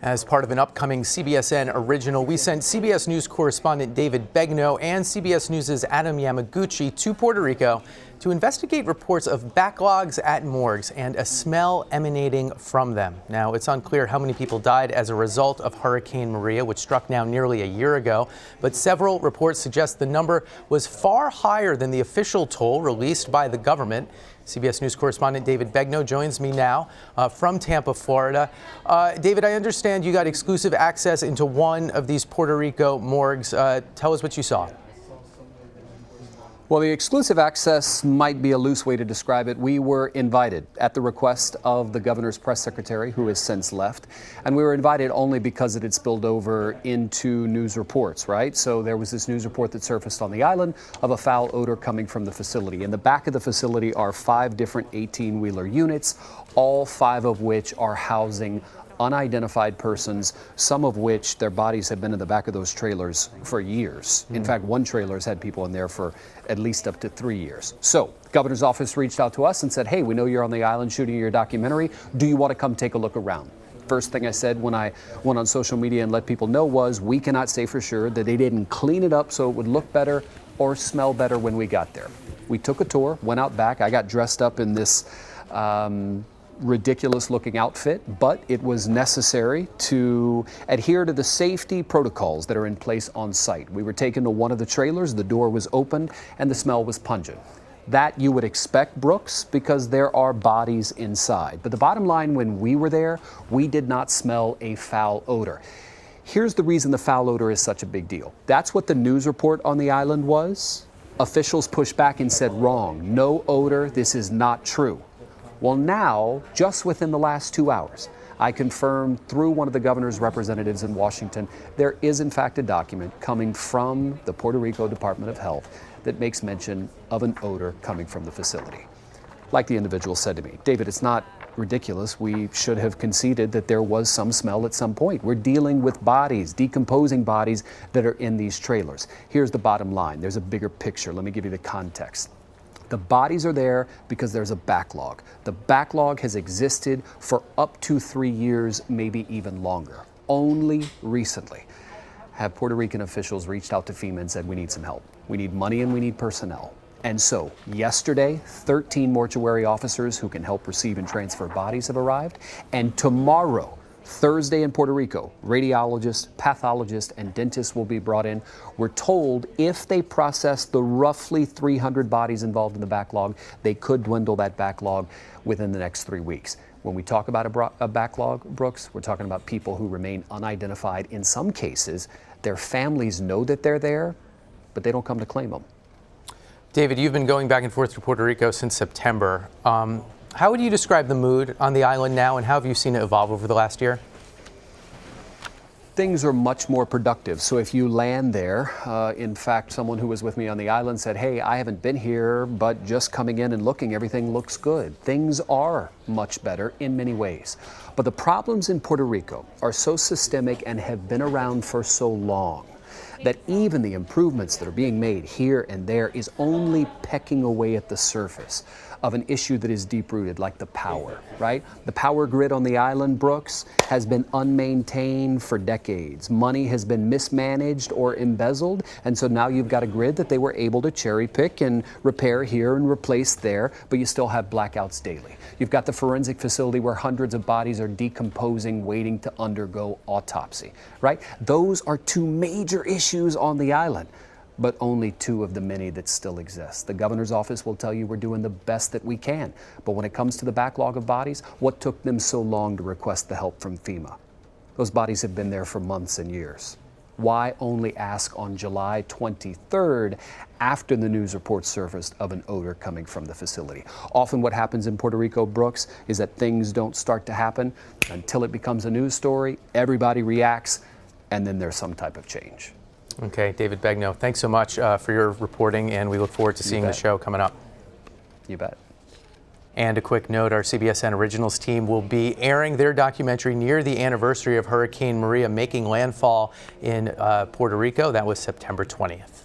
As part of an upcoming CBSN Original, we sent CBS News correspondent David Begnaud and CBS News' Adam Yamaguchi to Puerto Rico to investigate reports of backlogs at morgues and a smell emanating from them. Now, it's unclear how many people died as a result of Hurricane Maria, which struck now nearly a year ago, but several reports suggest the number was far higher than the official toll released by the government. CBS News correspondent David Begnaud joins me now from Tampa, Florida. David, I understand you got exclusive access into one of these Puerto Rico morgues. Tell us what you saw. Well, the exclusive access might be a loose way to describe it. We were invited at the request of the governor's press secretary, who has since left. And we were invited only because it had spilled over into news reports, right? So there was this news report that surfaced on the island of a foul odor coming from the facility. In the back of the facility are 5 different 18-wheeler units, all 5 of which are housing unidentified persons, some of which their bodies have been in the back of those trailers for years. In fact, one trailer has had people in there for at least up to 3 years. So the governor's office reached out to us and said, hey, we know you're on the island shooting your documentary. Do you want to come take a look around? First thing I said when I went on social media and let people know was we cannot say for sure that they didn't clean it up so it would look better or smell better when we got there. We took a tour, went out back. I got dressed up in this ridiculous looking outfit, but it was necessary to adhere to the safety protocols that are in place on site. We were taken to one of the trailers, the door was opened, and the smell was pungent. That you would expect, Brooks, because there are bodies inside. But the bottom line, when we were there, we did not smell a foul odor. Here's the reason the foul odor is such a big deal. That's what the news report on the island was. Officials pushed back and said, wrong, no odor, this is not true. Well, now, just within the last 2 hours, I confirmed through one of the governor's representatives in Washington, there is in fact a document coming from the Puerto Rico Department of Health that makes mention of an odor coming from the facility. Like the individual said to me, David, it's not ridiculous. We should have conceded that there was some smell at some point. We're dealing with bodies, decomposing bodies that are in these trailers. Here's the bottom line. There's a bigger picture. Let me give you the context. The bodies are there because there's a backlog. The backlog has existed for up to 3 years, maybe even longer. Only recently have Puerto Rican officials reached out to FEMA and said, we need some help. We need money and we need personnel. And so yesterday, 13 mortuary officers who can help receive and transfer bodies have arrived. And tomorrow, Thursday in Puerto Rico, radiologists, pathologists, and dentists will be brought in. We're told if they process the roughly 300 bodies involved in the backlog, they could dwindle that backlog within the next 3 weeks. When we talk about a backlog, Brooks, we're talking about people who remain unidentified. In some cases, their families know that they're there, but they don't come to claim them. David, you've been going back and forth to Puerto Rico since September. How would you describe the mood on the island now, and how have you seen it evolve over the last year? Things are much more productive. So if you land there, in fact, someone who was with me on the island said, hey, I haven't been here, but just coming in and looking, everything looks good. Things are much better in many ways. But the problems in Puerto Rico are so systemic and have been around for so long that even the improvements that are being made here and there is only pecking away at the surface of an issue that is deep-rooted, like the power, right? The power grid on the island, Brooks, has been unmaintained for decades. Money has been mismanaged or embezzled, and so now you've got a grid that they were able to cherry-pick and repair here and replace there, but you still have blackouts daily. You've got the forensic facility where hundreds of bodies are decomposing, waiting to undergo autopsy, right? Those are 2 major issues on the island, but only 2 of the many that still exist. The governor's office will tell you we're doing the best that we can. But when it comes to the backlog of bodies, what took them so long to request the help from FEMA? Those bodies have been there for months and years. Why only ask on July 23rd after the news report surfaced of an odor coming from the facility? Often what happens in Puerto Rico, Brooks, is that things don't start to happen until it becomes a news story, everybody reacts, and then there's some type of change. Okay, David Begnaud, thanks so much for your reporting, and we look forward to seeing the show coming up. You bet. And a quick note, our CBSN Originals team will be airing their documentary near the anniversary of Hurricane Maria making landfall in Puerto Rico. That was September 20th.